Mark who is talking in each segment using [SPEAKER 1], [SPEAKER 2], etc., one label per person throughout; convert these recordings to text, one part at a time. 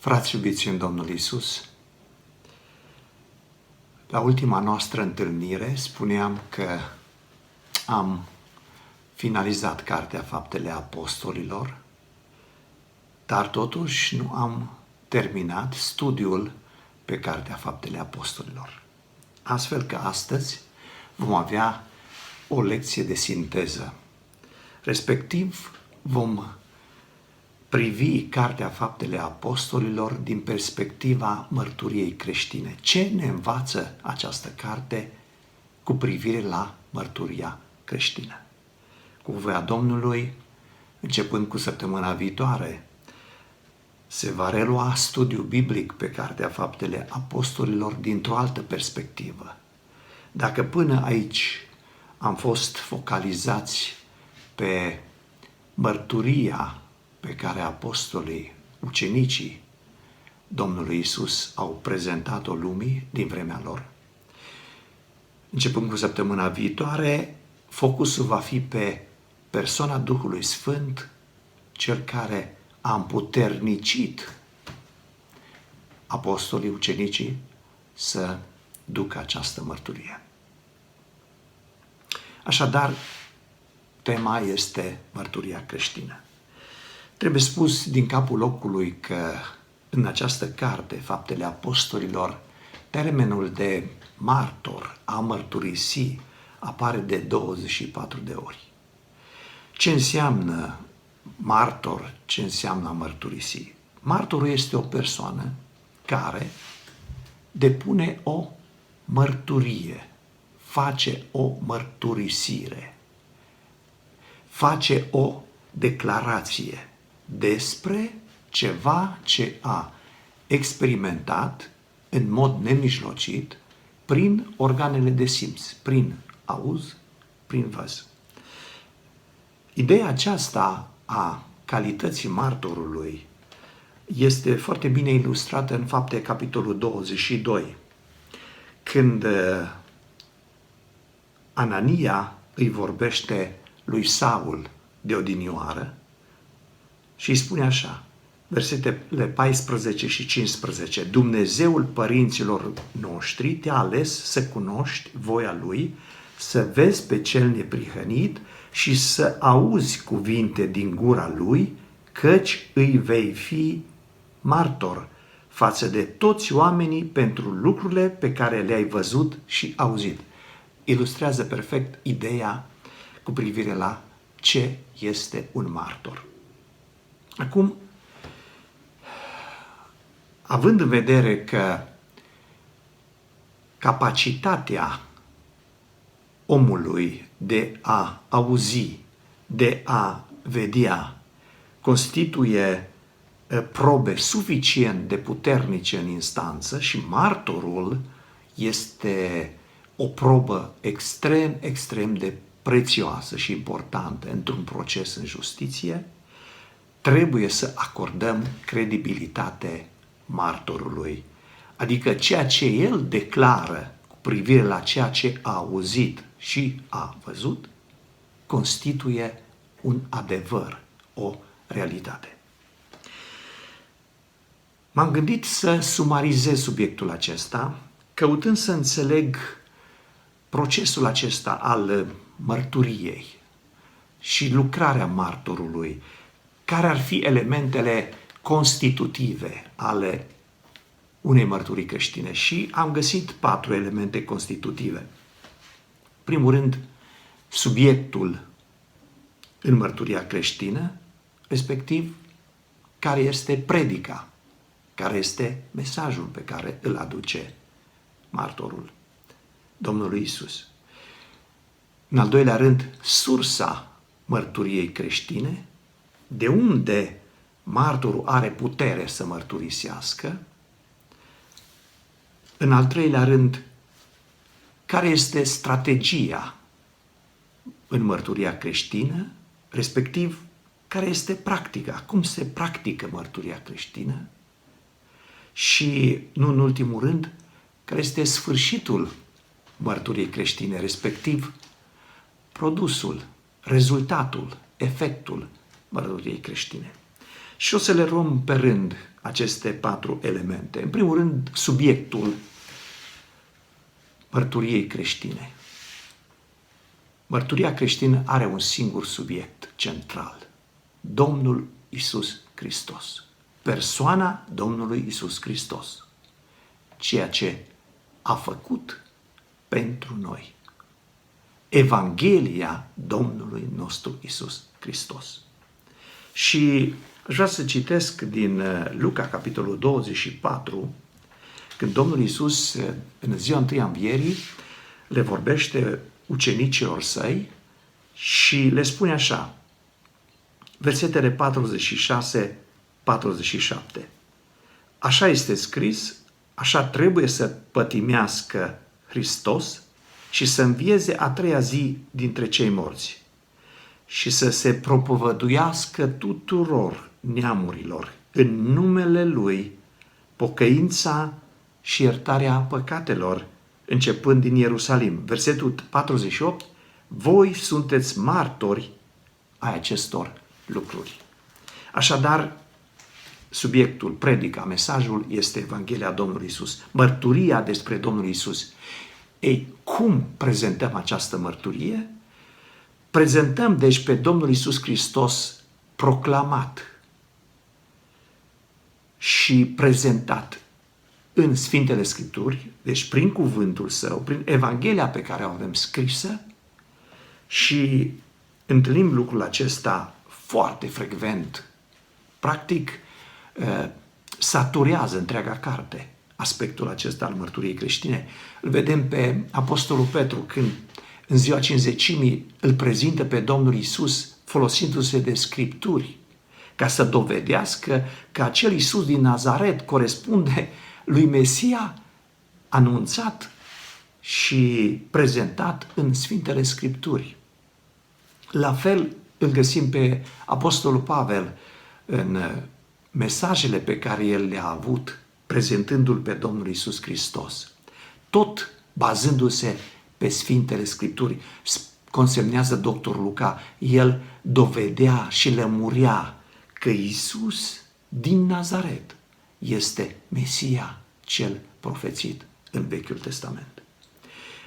[SPEAKER 1] Frați iubiți în Domnul Iisus, la ultima noastră întâlnire spuneam că am finalizat Cartea Faptele Apostolilor, dar totuși nu am terminat studiul pe Cartea Faptele Apostolilor. Astfel că astăzi vom avea o lecție de sinteză. Respectiv, vom privi Cartea Faptele Apostolilor din perspectiva mărturiei creștine. Ce ne învață această carte cu privire la mărturia creștină? Cu voia Domnului, începând cu săptămâna viitoare, se va relua studiul biblic pe Cartea Faptele Apostolilor dintr-o altă perspectivă. Dacă până aici am fost focalizați pe mărturia pe care apostolii, ucenicii Domnului Iisus au prezentat-o lumii din vremea lor, începând cu săptămâna viitoare, focusul va fi pe persoana Duhului Sfânt, cel care a împuternicit apostolii, ucenicii să ducă această mărturie. Așadar, tema este mărturia creștină. Trebuie spus din capul locului că în această carte, Faptele Apostolilor, termenul de martor, a mărturisi, apare de 24 de ori. Ce înseamnă martor? Ce înseamnă a mărturisi? Martorul este o persoană care depune o mărturie, face o mărturisire, face o declarație despre ceva ce a experimentat în mod nemijlocit prin organele de simț, prin auz, prin văz. Ideea aceasta a calității martorului este foarte bine ilustrată în Fapte, capitolul 22, când Anania îi vorbește lui Saul de odinioară și îi spune așa, versetele 14 și 15, Dumnezeul părinților noștri te-a ales să cunoști voia Lui, să vezi pe cel neprihănit și să auzi cuvinte din gura Lui, căci îi vei fi martor față de toți oamenii pentru lucrurile pe care le-ai văzut și auzit. Ilustrează perfect ideea cu privire la ce este un martor. Acum, având în vedere că capacitatea omului de a auzi, de a vedea, constituie probe suficient de puternice în instanță și martorul este o probă extrem de prețioasă și importantă într-un proces în justiție, trebuie să acordăm credibilitate martorului. Adică ceea ce el declară cu privire la ceea ce a auzit și a văzut, constituie un adevăr, o realitate. M-am gândit să sumarizez subiectul acesta, căutând să înțeleg procesul acesta al mărturiei și lucrarea martorului, care ar fi elementele constitutive ale unei mărturii creștine. Și am găsit 4 elemente constitutive. Primul rând, subiectul în mărturia creștină, respectiv care este predica, care este mesajul pe care îl aduce martorul Domnului Iisus. În al doilea rând, sursa mărturiei creștine, de unde martorul are putere să mărturisească. În al treilea rând, care este strategia în mărturia creștină, respectiv care este practica, cum se practică mărturia creștină și, nu în ultimul rând, care este sfârșitul mărturiei creștine, respectiv produsul, rezultatul, efectul mărturiei creștine. Și o să le luăm pe rând aceste 4 elemente. În primul rând, subiectul mărturiei creștine. Mărturia creștină are un singur subiect central. Domnul Iisus Hristos. Persoana Domnului Iisus Hristos. Ceea ce a făcut pentru noi. Evanghelia Domnului nostru Iisus Hristos. Și aș vrea să citesc din Luca, capitolul 24, când Domnul Iisus, în ziua întâi a învierii, le vorbește ucenicilor săi și le spune așa, versetele 46-47. Așa este scris, așa trebuie să pătimească Hristos și să învieze a 3-a zi dintre cei morți și să se propovăduiască tuturor neamurilor în numele Lui pocăința și iertarea păcatelor, începând din Ierusalim. Versetul 48, voi sunteți martori ai acestor lucruri. Așadar, subiectul, predica, mesajul este Evanghelia Domnului Iisus, mărturia despre Domnul Iisus. Ei, cum prezentăm această mărturie? Prezentăm, deci, pe Domnul Iisus Hristos proclamat și prezentat în Sfintele Scripturi, deci prin cuvântul Său, prin Evanghelia pe care o avem scrisă și întâlnim lucrul acesta foarte frecvent. Practic, saturează întreaga carte aspectul acesta al mărturiei creștine. Îl vedem pe Apostolul Petru când în ziua Cincizecimii îl prezintă pe Domnul Iisus folosindu-se de Scripturi ca să dovedească că acel Iisus din Nazaret corespunde lui Mesia anunțat și prezentat în Sfintele Scripturi. La fel îl găsim pe Apostolul Pavel în mesajele pe care el le-a avut prezentându-l pe Domnul Iisus Hristos. Tot bazându-se pe Sfintele Scripturi, consemnează doctor Luca, el dovedea și lămurea că Iisus din Nazaret este Mesia cel profețit în Vechiul Testament.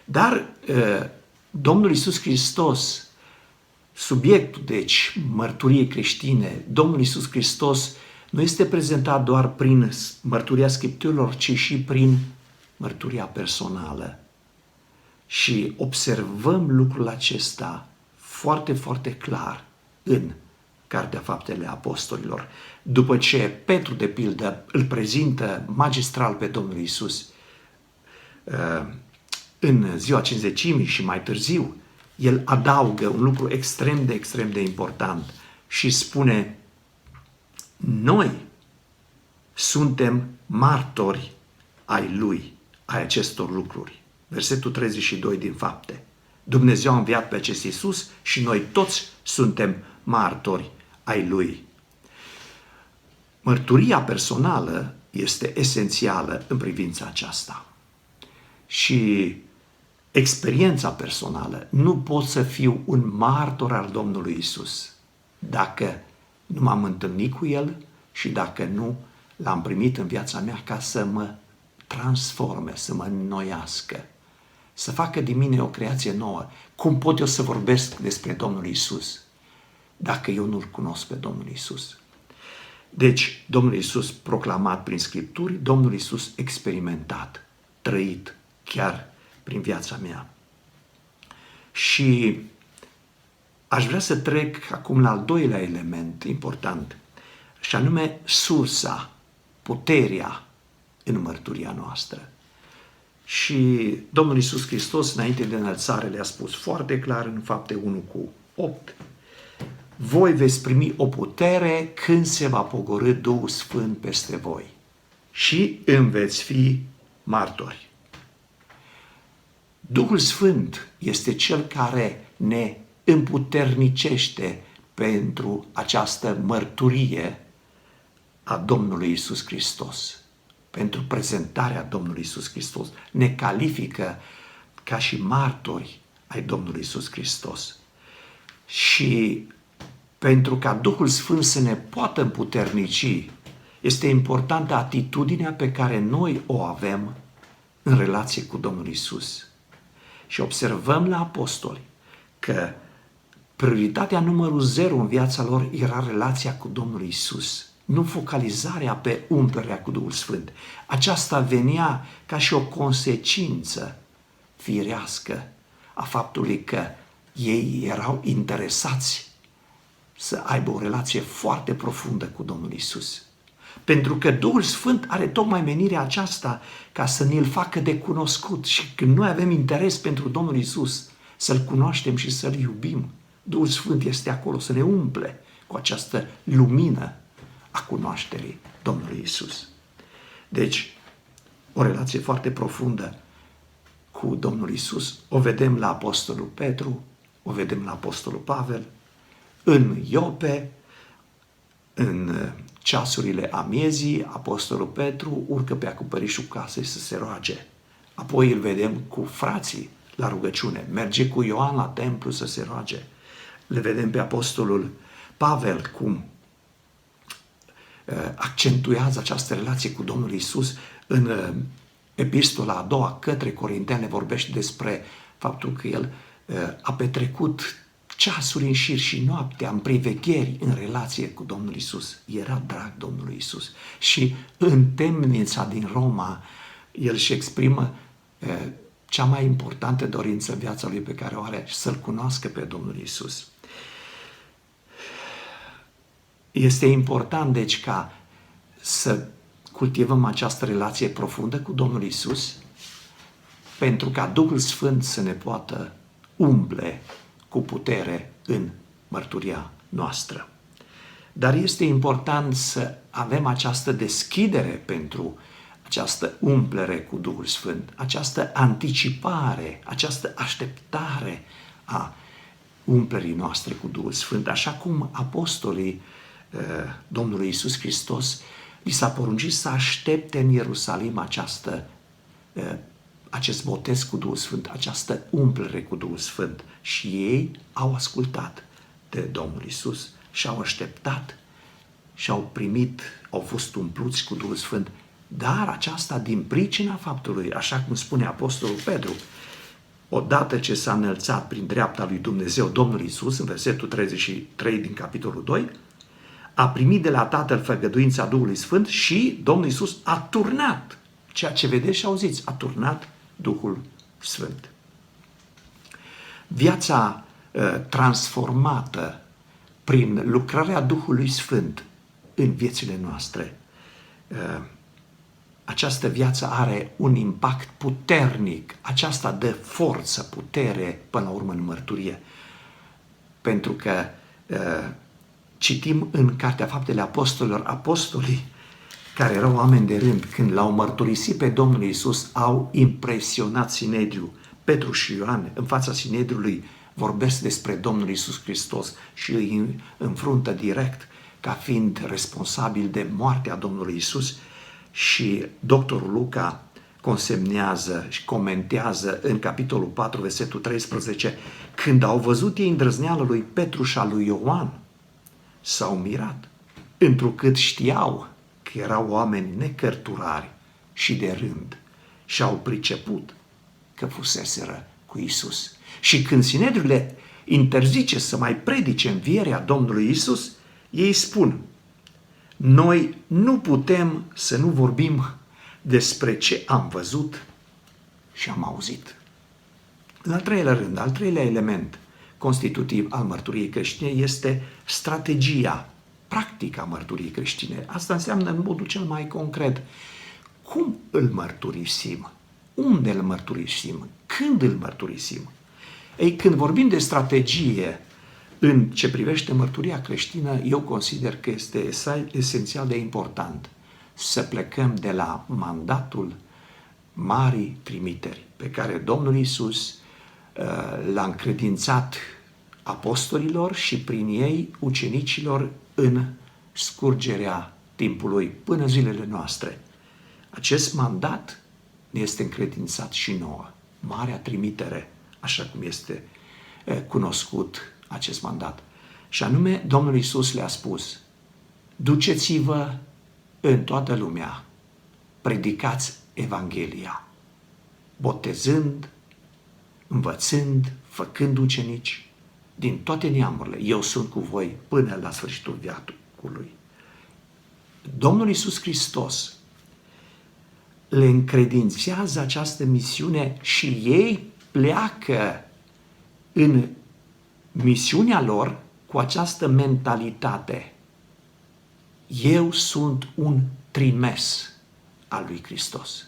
[SPEAKER 1] Dar Domnul Iisus Hristos, subiectul, deci, mărturiei creștine, Domnul Iisus Hristos nu este prezentat doar prin mărturia Scripturilor, ci și prin mărturia personală. Și observăm lucrul acesta foarte, foarte clar în Cartea Faptele Apostolilor. După ce Petru, de pildă, îl prezintă magistral pe Domnul Iisus în ziua Cincizecimii și mai târziu, el adaugă un lucru extrem de important și spune: noi suntem martori ai Lui, ai acestor lucruri. Versetul 32 din Fapte. Dumnezeu a înviat pe acest Iisus și noi toți suntem martori ai Lui. Mărturia personală este esențială în privința aceasta. Și experiența personală, nu pot să fiu un martor al Domnului Iisus dacă nu m-am întâlnit cu El și dacă nu L-am primit în viața mea ca să mă transforme, să mă înnoiască, să facă din mine o creație nouă. Cum pot eu să vorbesc despre Domnul Iisus dacă eu nu-L cunosc pe Domnul Iisus? Deci, Domnul Iisus proclamat prin Scripturi, Domnul Iisus experimentat, trăit chiar prin viața mea. Și aș vrea să trec acum la al doilea element important, și anume sursa, puterea în mărturia noastră. Și Domnul Iisus Hristos, înainte de înălțare, le-a spus foarte clar în Fapte 1:8, voi veți primi o putere când se va pogorî Duhul Sfânt peste voi și îmi veți fi martori. Duhul Sfânt este Cel care ne împuternicește pentru această mărturie a Domnului Iisus Hristos, pentru prezentarea Domnului Iisus Hristos. Ne califică ca și martori ai Domnului Iisus Hristos. Și Pentru ca Duhul Sfânt să ne poată împuternici, este importantă atitudinea pe care noi o avem în relație cu Domnul Isus. Și observăm la apostoli că prioritatea numărul 0 în viața lor era relația cu Domnul Isus, nu focalizarea pe umplerea cu Duhul Sfânt. Aceasta venea ca și o consecință firească a faptului că ei erau interesați să aibă o relație foarte profundă cu Domnul Isus. Pentru că Duhul Sfânt are tocmai menirea aceasta ca să ne-l facă de cunoscut și când noi avem interes pentru Domnul Isus, să-L cunoaștem și să-L iubim, Duhul Sfânt este acolo să ne umple cu această lumină a cunoașterii Domnului Isus. Deci, o relație foarte profundă cu Domnul Isus o vedem la Apostolul Petru, o vedem la Apostolul Pavel, în Iope, în ceasurile amiezii, Apostolul Petru urcă pe acoperișul casei să se roage. Apoi îl vedem cu frații la rugăciune, merge cu Ioan la templu să se roage. Le vedem pe Apostolul Pavel cum accentuează această relație cu Domnul Isus. În epistola a doua către Corinteni ne vorbește despre faptul că el a petrecut ceasuri în șir și noaptea în privegheri în relație cu Domnul Isus. Era drag Domnului Isus. Și în temnița din Roma, el își exprimă cea mai importantă dorință în viața lui pe care o are, să-L cunoască pe Domnul Isus. Este important, deci, ca să cultivăm această relație profundă cu Domnul Isus, pentru ca Duhul Sfânt să ne poată umple cu putere în mărturia noastră. Dar este important să avem această deschidere pentru această umplere cu Duhul Sfânt, această anticipare, această așteptare a umplerii noastre cu Duhul Sfânt, așa cum apostolii Domnului Iisus Hristos li s-a poruncit să aștepte în Ierusalim acest botez cu Duhul Sfânt, această umplere cu Duhul Sfânt. Și ei au ascultat de Domnul Iisus și au așteptat și au primit, au fost umpluți cu Duhul Sfânt. Dar aceasta din pricina faptului, așa cum spune Apostolul Petru, odată ce s-a înălțat prin dreapta lui Dumnezeu Domnul Iisus, în versetul 33 din capitolul 2, a primit de la Tatăl făgăduința Duhului Sfânt și Domnul Iisus a turnat, ceea ce vedeți și auziți, a turnat Duhul Sfânt. Viața transformată prin lucrarea Duhului Sfânt în viețile noastre, această viață are un impact puternic, aceasta dă forță, putere, până la urmă în mărturie. Pentru că citim în Cartea Faptele Apostolilor, apostolii care erau oameni de rând, când l-au mărturisit pe Domnul Iisus, au impresionat Sinedriul. Petru și Ioan, în fața Sinedriului, vorbesc despre Domnul Iisus Hristos și îi înfruntă direct ca fiind responsabil de moartea Domnului Iisus. Și doctorul Luca consemnează și comentează în capitolul 4, versetul 13, când au văzut ei îndrăzneala lui Petru și a lui Ioan, s-au mirat, întrucât știau că erau oameni necărturari și de rând și au priceput că fuseseră cu Iisus. Și când Sinedriul le interzice să mai predice învierea Domnului Iisus, ei spun: noi nu putem să nu vorbim despre ce am văzut și am auzit. În al treilea rând, al treilea element constitutiv al mărturiei creștine este strategia, practica mărturiei creștine. Asta înseamnă în modul cel mai concret. Cum îl mărturisim? Unde îl mărturisim? Când îl mărturisim? Ei, când vorbim de strategie în ce privește mărturia creștină, eu consider că este esențial de important să plecăm de la mandatul marii trimiteri pe care Domnul Iisus l-a încredințat apostolilor și prin ei ucenicilor în scurgerea timpului până zilele noastre. Acest mandat ne este încredințat și nouă. Marea trimitere, așa cum este cunoscut acest mandat. Și anume, Domnul Iisus le-a spus: duceți-vă în toată lumea, predicați Evanghelia, botezând, învățând, făcând ucenici din toate neamurile. Eu sunt cu voi până la sfârșitul veacului. Domnul Iisus Hristos le încredințează această misiune și ei pleacă în misiunea lor cu această mentalitate. Eu sunt un trimis al lui Hristos.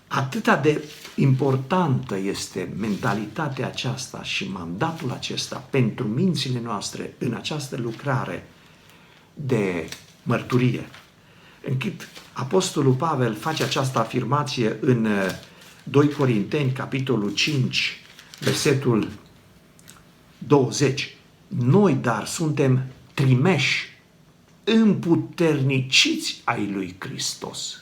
[SPEAKER 1] Atâta de importantă este mentalitatea aceasta și mandatul acesta pentru mințile noastre în această lucrare de mărturie, încât Apostolul Pavel face această afirmație în 2 Corinteni, capitolul 5, versetul 20. Noi, dar, suntem trimeși, împuterniciți ai lui Hristos.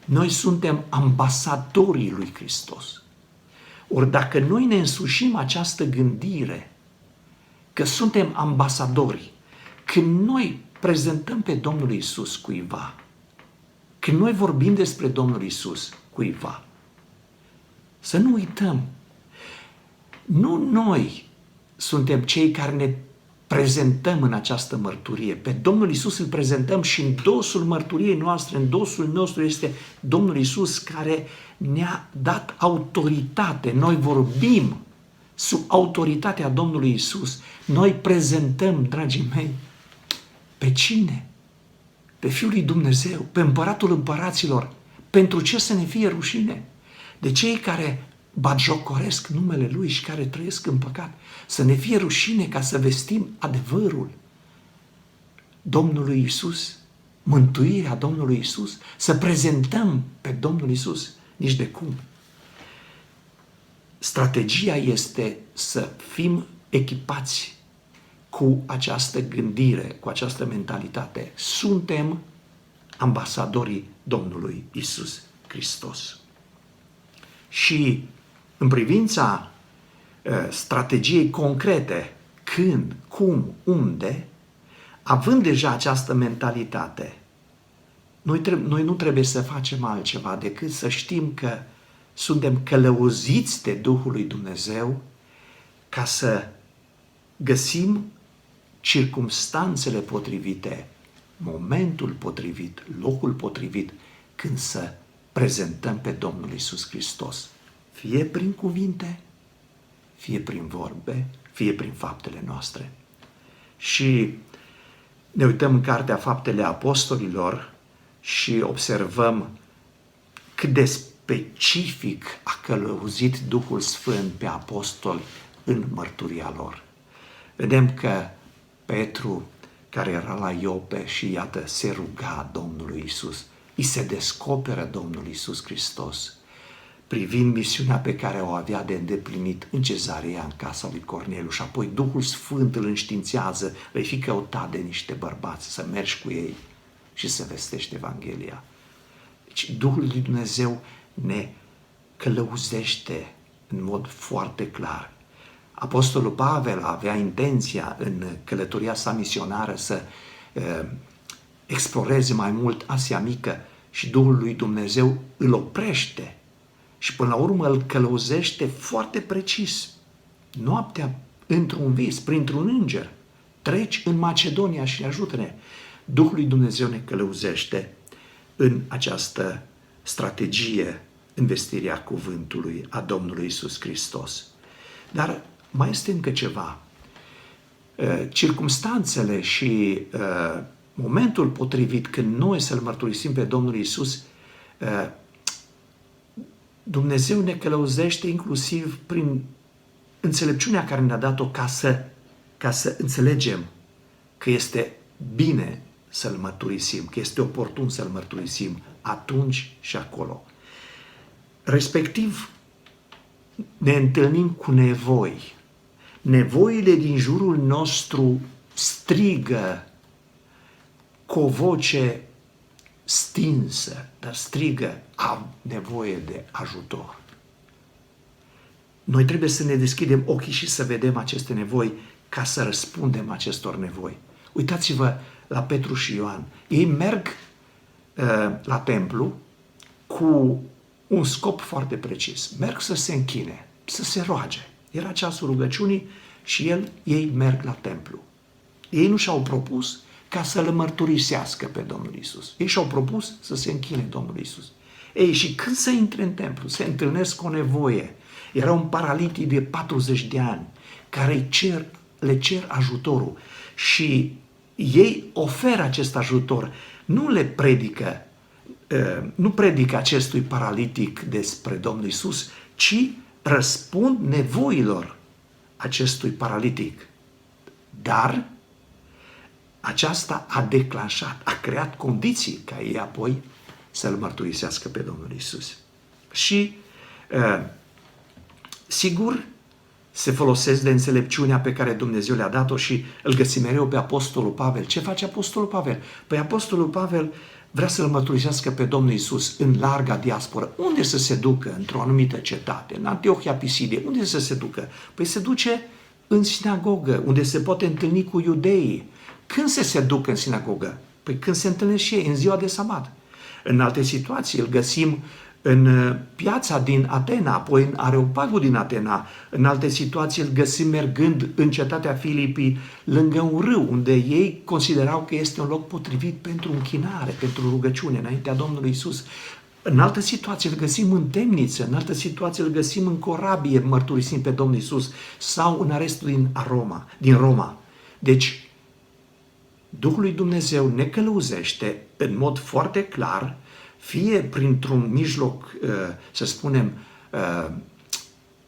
[SPEAKER 1] Noi suntem ambasadorii lui Hristos. Ori dacă noi ne însușim această gândire că suntem ambasadori, când noi prezentăm pe Domnul Iisus cuiva, când noi vorbim despre Domnul Iisus cuiva, să nu uităm, nu noi suntem cei care ne prezentăm în această mărturie. Pe Domnul Iisus îl prezentăm și în dosul mărturiei noastre, în dosul nostru este Domnul Iisus care ne-a dat autoritate. Noi vorbim sub autoritatea Domnului Iisus. Noi prezentăm, dragii mei, pe cine? Pe Fiul lui Dumnezeu, pe Împăratul Împăraților. Pentru ce să ne fie rușine? De cei care batjocoresc numele Lui și care trăiesc în păcat. Să ne fie rușine ca să vestim adevărul Domnului Iisus, mântuirea Domnului Iisus, să prezentăm pe Domnul Iisus. Nici de cum. Strategia este să fim echipați cu această gândire, cu această mentalitate. Suntem ambasadorii Domnului Iisus Hristos. Și în privința strategiei concrete, când, cum, unde, având deja această mentalitate, noi nu trebuie să facem altceva decât să știm că suntem călăuziți de Duhul lui Dumnezeu ca să găsim circumstanțele potrivite, momentul potrivit, locul potrivit, când să prezentăm pe Domnul Iisus Hristos. Fie prin cuvinte, fie prin vorbe, fie prin faptele noastre. Și ne uităm în Cartea Faptele Apostolilor și observăm cât de specific a călăuzit Duhul Sfânt pe apostoli în mărturia lor. Vedem că Petru, care era la Iope și iată se ruga Domnului Iisus, îi se descoperă Domnul Iisus Hristos, privind misiunea pe care o avea de îndeplinit în Cezarea, în casa lui Corneliu, și apoi Duhul Sfânt îl înștiințează, vei fi căutat de niște bărbați, să mergi cu ei și să vestești Evanghelia. Deci Duhul lui Dumnezeu ne călăuzește în mod foarte clar. Apostolul Pavel avea intenția în călătoria sa misionară să exploreze mai mult Asia Mică și Duhul lui Dumnezeu îl oprește și până la urmă îl călăuzește foarte precis. Noaptea, într-un vis, printr-un înger, treci în Macedonia și ajută-ne. Duhul lui Dumnezeu ne călăuzește în această strategie în vestirea cuvântului a Domnului Iisus Hristos. Dar mai este încă ceva. Circumstanțele și momentul potrivit când noi să-L mărturisim pe Domnul Iisus, Dumnezeu ne călăuzește inclusiv prin înțelepciunea care ne-a dat-o ca să înțelegem că este bine să-L mărturisim, că este oportun să-L mărturisim atunci și acolo. Respectiv, ne întâlnim cu nevoi. Nevoile din jurul nostru strigă cu o voce stinsă, dar strigă, am nevoie de ajutor. Noi trebuie să ne deschidem ochii și să vedem aceste nevoi ca să răspundem acestor nevoi. Uitați-vă la Petru și Ioan. Ei merg la templu cu un scop foarte precis. Merg să se închine, să se roage. Era ceasul rugăciunii și ei merg la templu. Ei nu și-au propus ca să-L mărturisească pe Domnul Iisus. Ei și-au propus să se închine Domnului Iisus. Ei, și când se intre în templu, se întâlnesc cu o nevoie. Era un paralitic de 40 de ani care le cer ajutorul și ei oferă acest ajutor. Nu le predică, nu predică acestui paralitic despre Domnul Iisus, ci răspund nevoilor acestui paralitic. Dar aceasta a declanșat, a creat condiții ca ei apoi să-L mărturisească pe Domnul Iisus. Și sigur, se folosesc de înțelepciunea pe care Dumnezeu le-a dat-o și îl găsim mereu pe Apostolul Pavel. Ce face Apostolul Pavel? Păi Apostolul Pavel vrea să-L mărturisească pe Domnul Iisus în larga diasporă. Unde să se ducă? Într-o anumită cetate, în Antiohia Pisidie. Unde să se ducă? Păi se duce în sinagogă, unde se poate întâlni cu iudeii. Când se ducă în sinagogă? Păi când se întâlnesc și ei, în ziua de sabat. În alte situații îl găsim în piața din Atena, apoi în Areopagul din Atena. În alte situații îl găsim mergând în cetatea Filipii, lângă un râu, unde ei considerau că este un loc potrivit pentru închinare, pentru rugăciune, înaintea Domnului Iisus. În altă situație îl găsim în temniță, în altă situație îl găsim în corabie, mărturisind pe Domnul Iisus, sau în arestul din Roma. Deci, Duhul lui Dumnezeu ne călăuzește în mod foarte clar, fie printr-un mijloc, să spunem,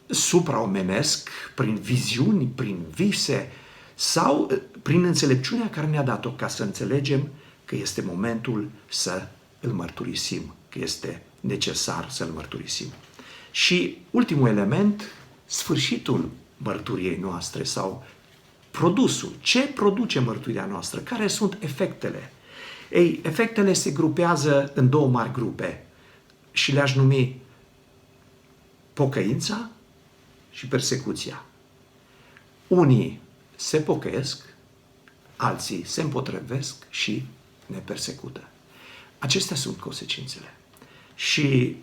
[SPEAKER 1] supraomenesc, prin viziuni, prin vise, sau prin înțelepciunea care ne-a dat-o, ca să înțelegem că este momentul să îl mărturisim, că este necesar să îl mărturisim. Și ultimul element, sfârșitul mărturiei noastre sau produsul. Ce produce mărturirea noastră? Care sunt efectele? Ei, efectele se grupează în două mari grupe și le-aș numi pocăința și persecuția. Unii se pocăiesc, alții se împotrivesc și ne persecută. Acestea sunt consecințele. Și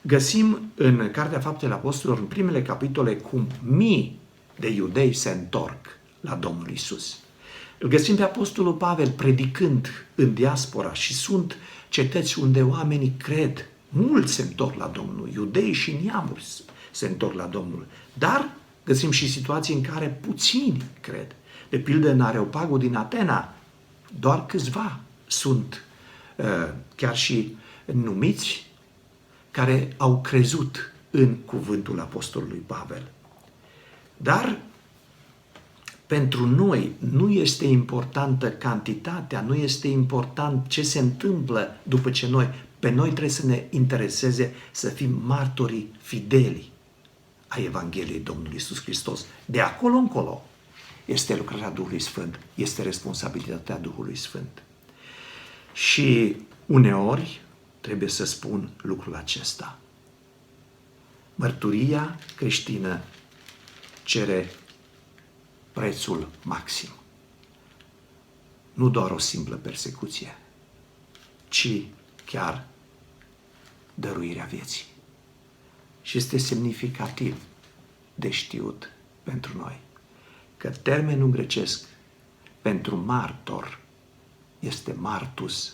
[SPEAKER 1] găsim în Cartea Faptele Apostolilor, în primele capitole, cum mii de iudei se întorc la Domnul Iisus. Îl găsim pe Apostolul Pavel predicând în diaspora și sunt cetăți unde oamenii cred. Mulți se întorc la Domnul, iudei și neamuri se întorc la Domnul. Dar găsim și situații în care puțini cred. De pildă în Areopagul din Atena, doar câțiva sunt chiar și numiți care au crezut în cuvântul Apostolului Pavel. Dar pentru noi nu este importantă cantitatea, nu este important ce se întâmplă după ce pe noi trebuie să ne intereseze să fim martorii fideli a Evangheliei Domnului Iisus Hristos. De acolo încolo este lucrarea Duhului Sfânt, este responsabilitatea Duhului Sfânt. Și uneori trebuie să spun lucrul acesta. Mărturia creștină cere prețul maxim. Nu doar o simplă persecuție, ci chiar dăruirea vieții. Și este semnificativ de știut pentru noi că termenul grecesc pentru martor este martus,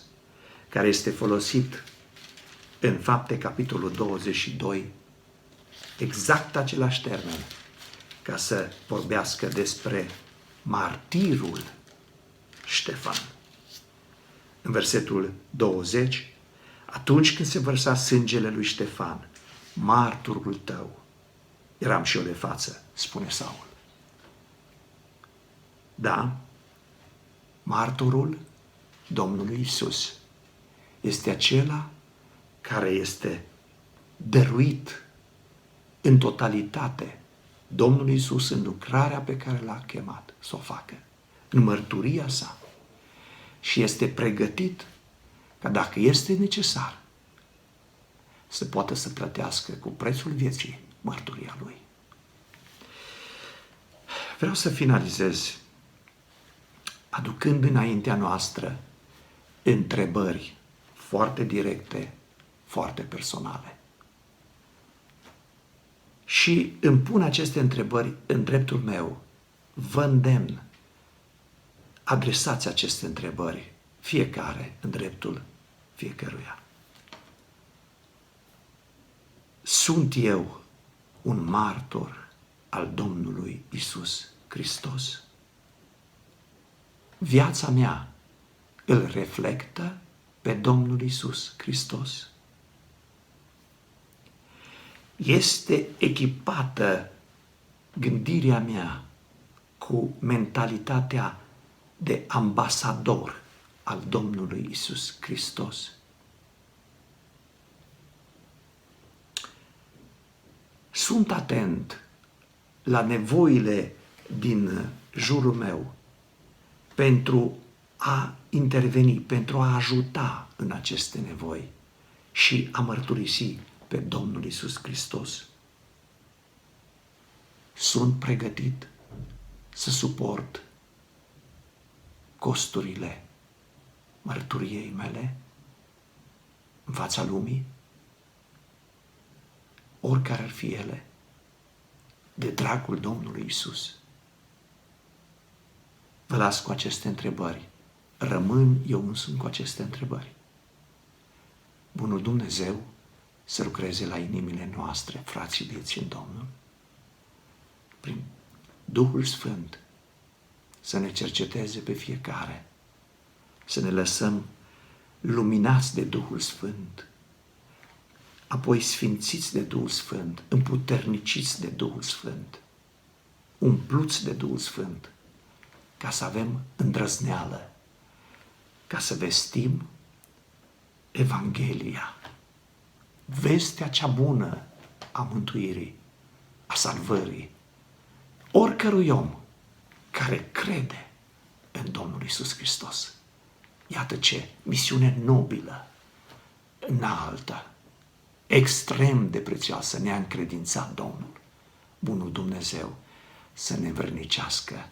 [SPEAKER 1] care este folosit în Fapte, capitolul 22, exact același termen, ca să vorbească despre martirul Ștefan. În versetul 20, atunci când se vărsa sângele lui Ștefan, marturul tău, eram și eu de față, spune Saul. Da, marturul Domnului Iisus este acela care este dăruit în totalitate Domnul Iisus în lucrarea pe care l-a chemat să o facă, în mărturia sa, și este pregătit ca dacă este necesar să poată să plătească cu prețul vieții mărturia lui. Vreau să finalizez aducând înaintea noastră întrebări foarte directe, foarte personale. Și îmi pun aceste întrebări în dreptul meu. Vă îndemn, adresați aceste întrebări, fiecare în dreptul fiecăruia. Sunt eu un martor al Domnului Isus Hristos? Viața mea îl reflectă pe Domnul Isus Hristos? Este echipată gândirea mea cu mentalitatea de ambasador al Domnului Isus Hristos? Sunt atent la nevoile din jurul meu pentru a interveni, pentru a ajuta în aceste nevoi și a mărturisi pe Domnul Isus Hristos. Sunt pregătit să suport costurile mărturiei mele în fața lumii, oricare ar fi ele, de dragul Domnului Isus. Vă las cu aceste întrebări. Rămân eu însumi cu aceste întrebări. Bunul Dumnezeu să lucreze la inimile noastre, frați iubiți în Domnul, prin Duhul Sfânt să ne cerceteze pe fiecare, să ne lăsăm luminați de Duhul Sfânt, apoi sfințiți de Duhul Sfânt, împuterniciți de Duhul Sfânt, umpluți de Duhul Sfânt, ca să avem îndrăzneală, ca să vestim Evanghelia, vestea cea bună a mântuirii, a salvării, oricărui om care crede în Domnul Isus Hristos. Iată ce misiune nobilă, înaltă, extrem de prețioasă ne-a încredințat Domnul. Bunul Dumnezeu să ne învrednicească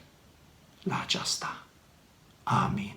[SPEAKER 1] la aceasta. Amin.